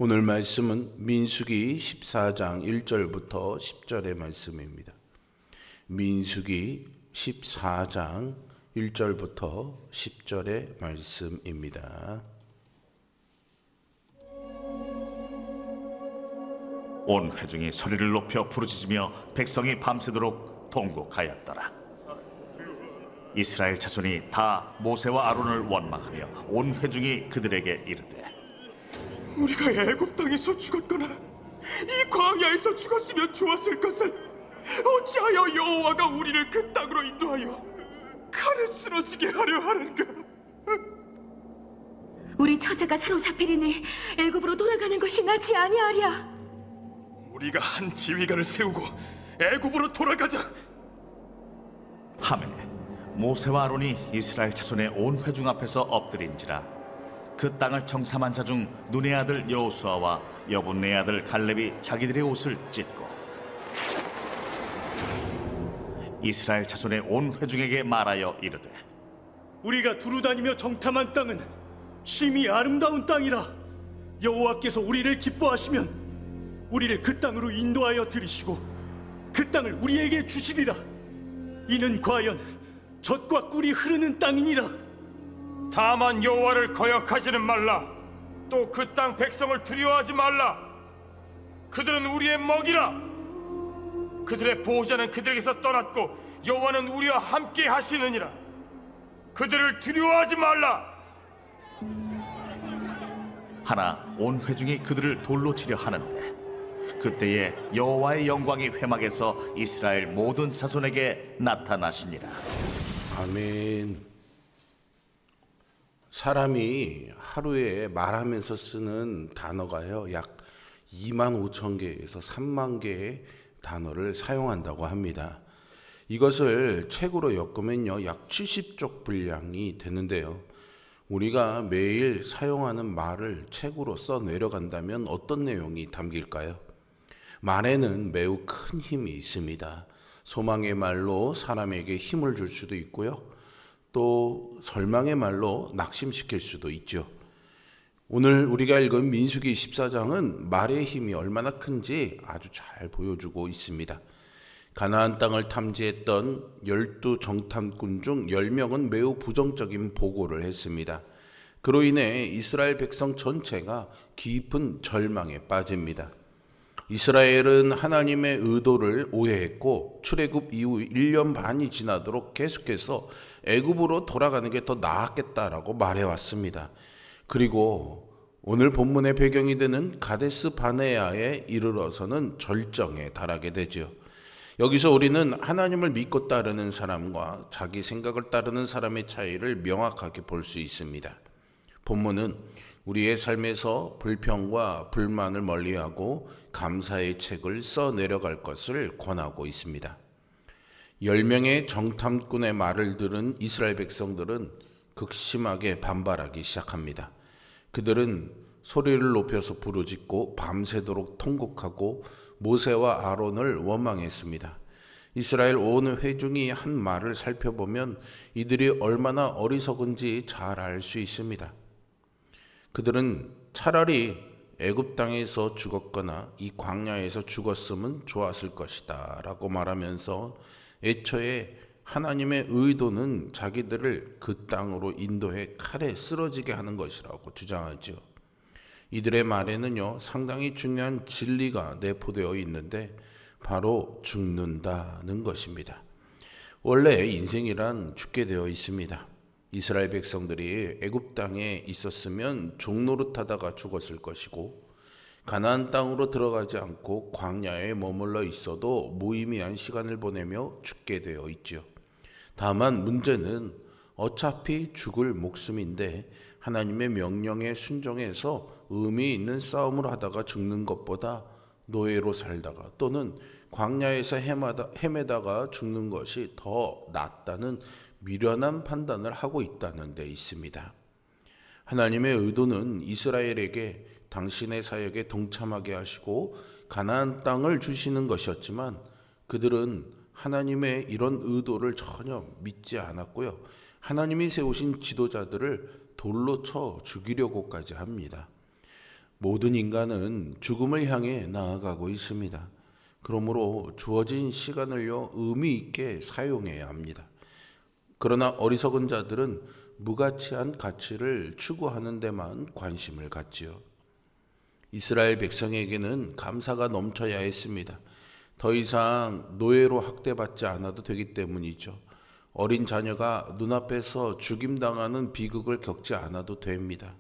오늘 말씀은 민수기 14장 1절부터 10절의 말씀입니다. 민수기 14장 1절부터 10절의 말씀입니다. 온 회중이 소리를 높여 부르짖으며 백성이 밤새도록 통곡하였더라. 이스라엘 자손이 다 모세와 아론을 원망하며 온 회중이 그들에게 이르되, 우리가 애굽 땅에서 죽었거나 이 광야에서 죽었으면 좋았을 것을 어찌하여 여호와가 우리를 그 땅으로 인도하여 칼에 쓰러지게 하려 하는가? 우리 처자가 사로잡히리니 애굽으로 돌아가는 것이 낫지 아니하랴. 우리가 한 지휘관을 세우고 애굽으로 돌아가자 하매 모세와 아론이 이스라엘 자손의 온 회중 앞에서 엎드린지라. 그 땅을 정탐한 자 중 눈의 아들 여호수아와 여분의 아들 갈렙이 자기들의 옷을 찢고 이스라엘 자손의 온 회중에게 말하여 이르되, 우리가 두루다니며 정탐한 땅은 심히 아름다운 땅이라. 여호와께서 우리를 기뻐하시면 우리를 그 땅으로 인도하여 들이시고 그 땅을 우리에게 주시리라. 이는 과연 젖과 꿀이 흐르는 땅이니라. 다만 여호와를 거역하지는 말라. 또 그 땅 백성을 두려워하지 말라. 그들은 우리의 먹이라. 그들의 보호자는 그들에게서 떠났고 여호와는 우리와 함께 하시느니라. 그들을 두려워하지 말라. 하나 온 회중이 그들을 돌로 치려 하는데 그때에 여호와의 영광이 회막에서 이스라엘 모든 자손에게 나타나시니라. 아멘. 사람이 하루에 말하면서 쓰는 단어가요, 약 25,000개에서 3만 개의 단어를 사용한다고 합니다. 이것을 책으로 엮으면요, 약 70쪽 분량이 되는데요. 우리가 매일 사용하는 말을 책으로 써 내려간다면 어떤 내용이 담길까요? 말에는 매우 큰 힘이 있습니다. 소망의 말로 사람에게 힘을 줄 수도 있고요. 또 설망의 말로 낙심시킬 수도 있죠. 오늘 우리가 읽은 민수기 14장은 말의 힘이 얼마나 큰지 아주 잘 보여주고 있습니다. 가나안 땅을 탐지했던 12 정탐꾼 중 10명은 매우 부정적인 보고를 했습니다. 그로 인해 이스라엘 백성 전체가 깊은 절망에 빠집니다. 이스라엘은 하나님의 의도를 오해했고 출애굽 이후 1년 반이 지나도록 계속해서 애굽으로 돌아가는 게 더 나았겠다라고 말해왔습니다. 그리고 오늘 본문의 배경이 되는 가데스 바네아에 이르러서는 절정에 달하게 되죠. 여기서 우리는 하나님을 믿고 따르는 사람과 자기 생각을 따르는 사람의 차이를 명확하게 볼 수 있습니다. 본문은 우리의 삶에서 불평과 불만을 멀리하고 감사의 책을 써 내려갈 것을 권하고 있습니다. 10명의 정탐꾼의 말을 들은 이스라엘 백성들은 극심하게 반발하기 시작합니다. 그들은 소리를 높여서 부르짖고 밤새도록 통곡하고 모세와 아론을 원망했습니다. 이스라엘 온 회중이 한 말을 살펴보면 이들이 얼마나 어리석은지 잘 알 수 있습니다. 그들은 차라리 애굽 땅에서 죽었거나 이 광야에서 죽었으면 좋았을 것이다 라고 말하면서 애초에 하나님의 의도는 자기들을 그 땅으로 인도해 칼에 쓰러지게 하는 것이라고 주장하죠. 이들의 말에는요, 상당히 중요한 진리가 내포되어 있는데 바로 죽는다는 것입니다. 원래 인생이란 죽게 되어 있습니다. 이스라엘 백성들이 애굽 땅에 있었으면 종노릇하다가 죽었을 것이고 가나안 땅으로 들어가지 않고 광야에 머물러 있어도 무의미한 시간을 보내며 죽게 되어 있죠. 다만 문제는 어차피 죽을 목숨인데 하나님의 명령에 순종해서 의미 있는 싸움을 하다가 죽는 것보다 노예로 살다가 또는 광야에서 헤매다가 죽는 것이 더 낫다는 미련한 판단을 하고 있다는 데 있습니다. 하나님의 의도는 이스라엘에게 당신의 사역에 동참하게 하시고 가나안 땅을 주시는 것이었지만 그들은 하나님의 이런 의도를 전혀 믿지 않았고요. 하나님이 세우신 지도자들을 돌로 쳐 죽이려고까지 합니다. 모든 인간은 죽음을 향해 나아가고 있습니다. 그러므로 주어진 시간을요, 의미 있게 사용해야 합니다. 그러나 어리석은 자들은 무가치한 가치를 추구하는 데만 관심을 갖지요. 이스라엘 백성에게는 감사가 넘쳐야 했습니다. 더 이상 노예로 학대받지 않아도 되기 때문이죠. 어린 자녀가 눈앞에서 죽임당하는 비극을 겪지 않아도 됩니다.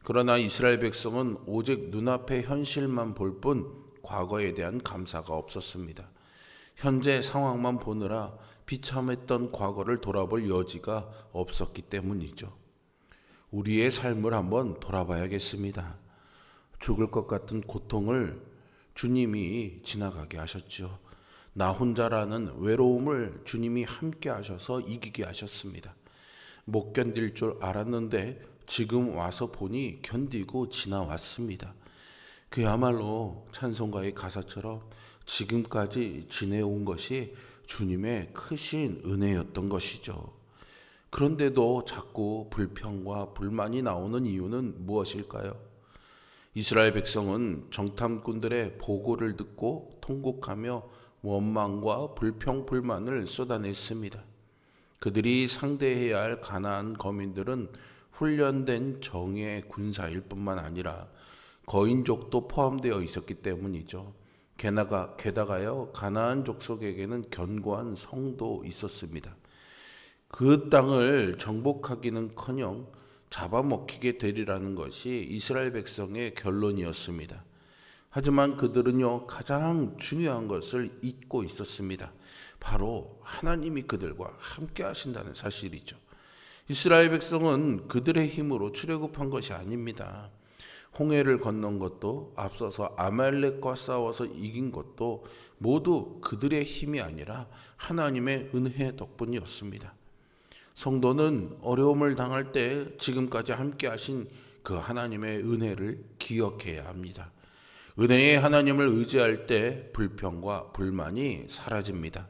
그러나 이스라엘 백성은 오직 눈앞의 현실만 볼 뿐 과거에 대한 감사가 없었습니다. 현재 상황만 보느라 비참했던 과거를 돌아볼 여지가 없었기 때문이죠. 우리의 삶을 한번 돌아봐야겠습니다. 죽을 것 같은 고통을 주님이 지나가게 하셨죠. 나 혼자라는 외로움을 주님이 함께 하셔서 이기게 하셨습니다. 못 견딜 줄 알았는데 지금 와서 보니 견디고 지나왔습니다. 그야말로 찬송가의 가사처럼 지금까지 지내온 것이 주님의 크신 은혜였던 것이죠. 그런데도 자꾸 불평과 불만이 나오는 이유는 무엇일까요? 이스라엘 백성은 정탐꾼들의 보고를 듣고 통곡하며 원망과 불평, 불만을 쏟아냈습니다. 그들이 상대해야 할 가나안 거민들은 훈련된 정예 군사일 뿐만 아니라 거인족도 포함되어 있었기 때문이죠. 게다가요, 가나안 족속에게는 견고한 성도 있었습니다. 그 땅을 정복하기는커녕 잡아먹히게 되리라는 것이 이스라엘 백성의 결론이었습니다. 하지만 그들은요, 가장 중요한 것을 잊고 있었습니다. 바로 하나님이 그들과 함께 하신다는 사실이죠. 이스라엘 백성은 그들의 힘으로 출애굽한 것이 아닙니다. 홍해를 건넌 것도, 앞서서 아말렉과 싸워서 이긴 것도 모두 그들의 힘이 아니라 하나님의 은혜 덕분이었습니다. 성도는 어려움을 당할 때 지금까지 함께 하신 그 하나님의 은혜를 기억해야 합니다. 은혜의 하나님을 의지할 때 불평과 불만이 사라집니다.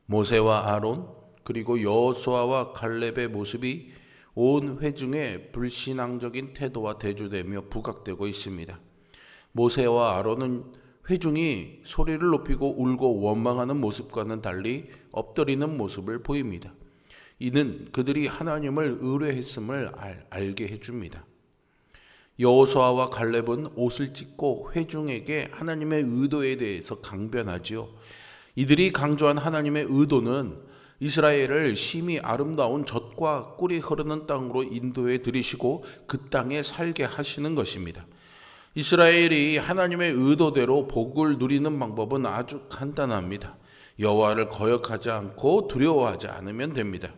모세와 아론 그리고 여호수아와 갈렙의 모습이 온 회중의 불신앙적인 태도와 대조되며 부각되고 있습니다. 모세와 아론은 회중이 소리를 높이고 울고 원망하는 모습과는 달리 엎드리는 모습을 보입니다. 이는 그들이 하나님을 의뢰했음을 알게 해줍니다. 여호수아와 갈렙은 옷을 찢고 회중에게 하나님의 의도에 대해서 강변하지요. 이들이 강조한 하나님의 의도는 이스라엘을 심히 아름다운 젖과 꿀이 흐르는 땅으로 인도해 들이시고 그 땅에 살게 하시는 것입니다. 이스라엘이 하나님의 의도대로 복을 누리는 방법은 아주 간단합니다. 여호와를 거역하지 않고 두려워하지 않으면 됩니다.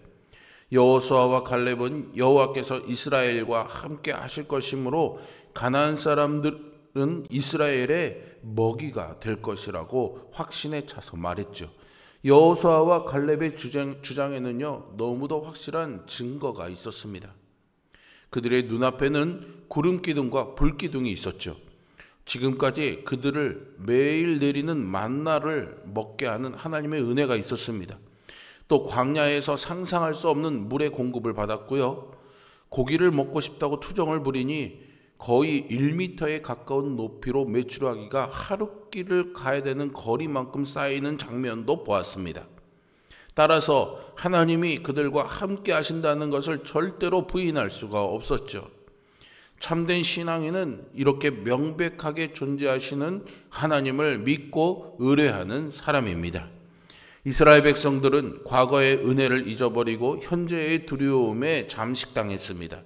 여호수아와 갈렙은 여호와께서 이스라엘과 함께 하실 것이므로 가나안 사람들은 이스라엘의 먹이가 될 것이라고 확신에 차서 말했죠. 여호수아와 갈렙의 주장에는요, 너무도 확실한 증거가 있었습니다. 그들의 눈앞에는 구름 기둥과 불 기둥이 있었죠. 지금까지 그들을 매일 내리는 만나를 먹게 하는 하나님의 은혜가 있었습니다. 또 광야에서 상상할 수 없는 물의 공급을 받았고요. 고기를 먹고 싶다고 투정을 부리니 거의 1m에 가까운 높이로 메추라기가 하루길을 가야 되는 거리만큼 쌓이는 장면도 보았습니다. 따라서 하나님이 그들과 함께 하신다는 것을 절대로 부인할 수가 없었죠. 참된 신앙인은 이렇게 명백하게 존재하시는 하나님을 믿고 의뢰하는 사람입니다. 이스라엘 백성들은 과거의 은혜를 잊어버리고 현재의 두려움에 잠식당했습니다.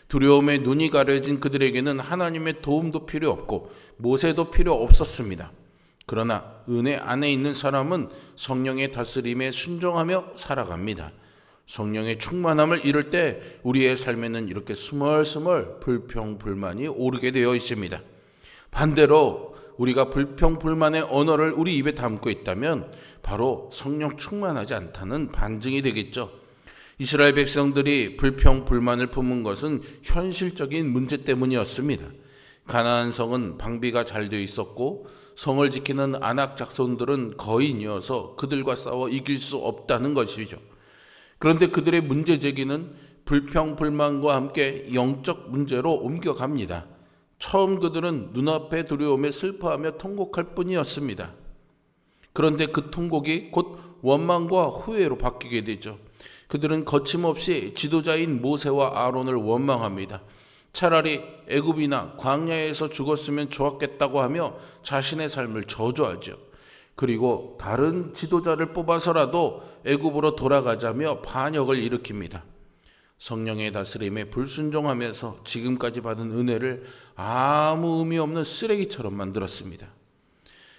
두려움에 눈이 가려진 그들에게는 하나님의 도움도 필요 없고 모세도 필요 없었습니다. 그러나 은혜 안에 있는 사람은 성령의 다스림에 순종하며 살아갑니다. 성령의 충만함을 잃을 때 우리의 삶에는 이렇게 스멀스멀 불평불만이 오르게 되어 있습니다. 반대로 우리가 불평불만의 언어를 우리 입에 담고 있다면 바로 성령 충만하지 않다는 반증이 되겠죠. 이스라엘 백성들이 불평불만을 품은 것은 현실적인 문제 때문이었습니다. 가나안 성은 방비가 잘 되어 있었고 성을 지키는 아낙 작손들은 거인이어서 그들과 싸워 이길 수 없다는 것이죠. 그런데 그들의 문제 제기는 불평불만과 함께 영적 문제로 옮겨갑니다. 처음 그들은 눈앞의 두려움에 슬퍼하며 통곡할 뿐이었습니다. 그런데 그 통곡이 곧 원망과 후회로 바뀌게 되죠. 그들은 거침없이 지도자인 모세와 아론을 원망합니다. 차라리 애굽이나 광야에서 죽었으면 좋았겠다고 하며 자신의 삶을 저주하죠. 그리고 다른 지도자를 뽑아서라도 애굽으로 돌아가자며 반역을 일으킵니다. 성령의 다스림에 불순종하면서 지금까지 받은 은혜를 아무 의미 없는 쓰레기처럼 만들었습니다.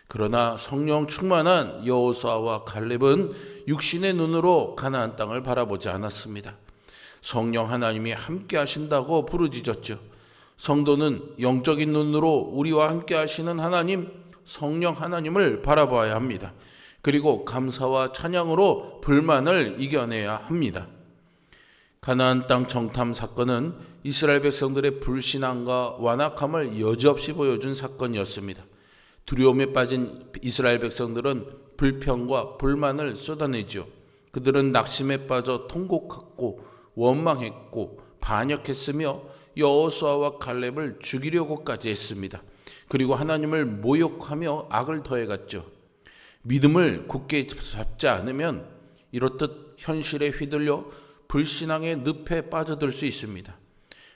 그러나 성령 충만한 여호수아와 갈렙은 육신의 눈으로 가나안 땅을 바라보지 않았습니다. 성령 하나님이 함께 하신다고 부르짖었죠. 성도는 영적인 눈으로 우리와 함께 하시는 하나님, 성령 하나님을 바라봐야 합니다. 그리고 감사와 찬양으로 불만을 이겨내야 합니다. 가나안 땅 정탐 사건은 이스라엘 백성들의 불신앙과 완악함을 여지없이 보여준 사건이었습니다. 두려움에 빠진 이스라엘 백성들은 불평과 불만을 쏟아내죠. 그들은 낙심에 빠져 통곡했고 원망했고 반역했으며 여호수아와 갈렙을 죽이려고까지 했습니다. 그리고 하나님을 모욕하며 악을 더해갔죠. 믿음을 굳게 잡지 않으면 이렇듯 현실에 휘둘려 불신앙의 늪에 빠져들 수 있습니다.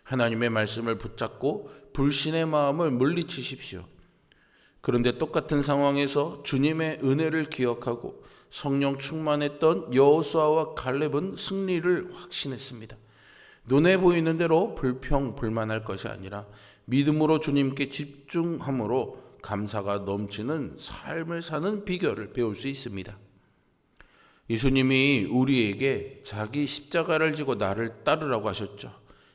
하나님의 말씀을 붙잡고 불신의 마음을 물리치십시오. 그런데 똑같은 상황에서 주님의 은혜를 기억하고 성령 충만했던 여호수아와 갈렙은 승리를 확신했습니다. 눈에 보이는 대로 불평 불만할 것이 아니라 믿음으로 주님께 집중함으로 감사가 넘치는 삶을 사는 비결을 배울 수 있습니다. 예수님이 우리에게 자기 십자가를 지고 나를 따르라고 하셨죠.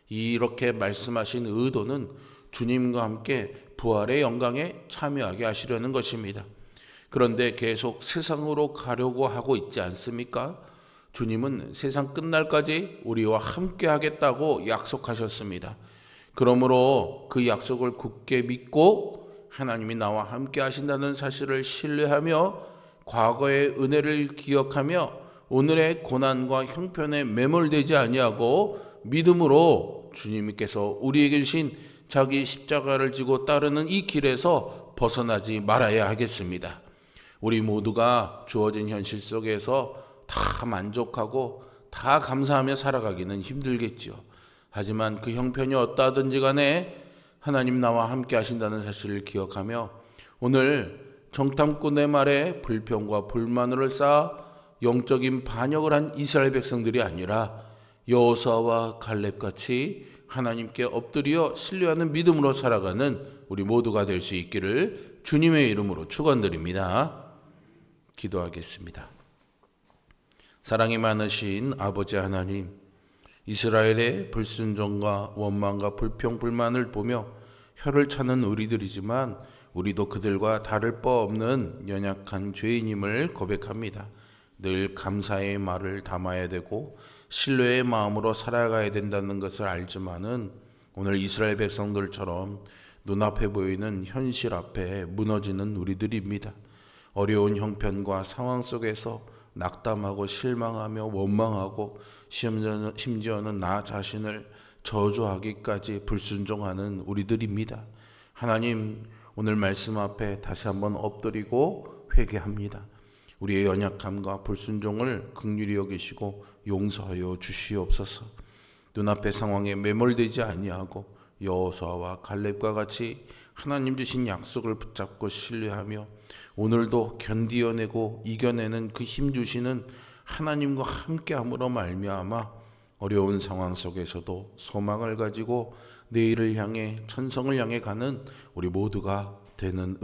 이렇게 말씀하신 의도는 주님과 함께 부활의 영광에 참여하게 하시려는 것입니다. 그런데 계속 세상으로 가려고 하고 있지 않습니까? 주님은 세상 끝날까지 우리와 함께 하겠다고 약속하셨습니다. 그러므로 그 약속을 굳게 믿고 하나님이 나와 함께 하신다는 사실을 신뢰하며 과거의 은혜를 기억하며 오늘의 고난과 형편에 매몰되지 아니하고 믿음으로 주님께서 우리에게 주신 자기 십자가를 지고 따르는 이 길에서 벗어나지 말아야 하겠습니다. 우리 모두가 주어진 현실 속에서 다 만족하고 다 감사하며 살아가기는 힘들겠지요. 하지만 그 형편이 어떠하든지 간에 하나님 나와 함께 하신다는 사실을 기억하며 오늘 정탐꾼의 말에 불평과 불만을 쌓아 영적인 반역을 한 이스라엘 백성들이 아니라 여호수아와 갈렙같이 하나님께 엎드려 신뢰하는 믿음으로 살아가는 우리 모두가 될 수 있기를 주님의 이름으로 축원드립니다. 기도하겠습니다. 사랑이 많으신 아버지 하나님, 이스라엘의 불순종과 원망과 불평 불만을 보며 혀를 차는 우리들이지만 우리도 그들과 다를 바 없는 연약한 죄인임을 고백합니다. 늘 감사의 말을 담아야 되고 신뢰의 마음으로 살아가야 된다는 것을 알지만은 오늘 이스라엘 백성들처럼 눈앞에 보이는 현실 앞에 무너지는 우리들입니다. 어려운 형편과 상황 속에서 낙담하고 실망하며 원망하고 심지어는 나 자신을 저주하기까지 불순종하는 우리들입니다. 하나님, 오늘 말씀 앞에 다시 한번 엎드리고 회개합니다. 우리의 연약함과 불순종을 긍휼히 여기시고 용서하여 주시옵소서. 눈앞의 상황에 매몰되지 아니하고 여호수아와 갈렙과 같이 하나님 주신 약속을 붙잡고 신뢰하며 오늘도 견디어내고 이겨내는 그 힘 주시는 하나님과 함께함으로 말미암아 어려운 상황 속에서도 소망을 가지고 내일을 향해 천성을 향해 가는 우리 모두가 되는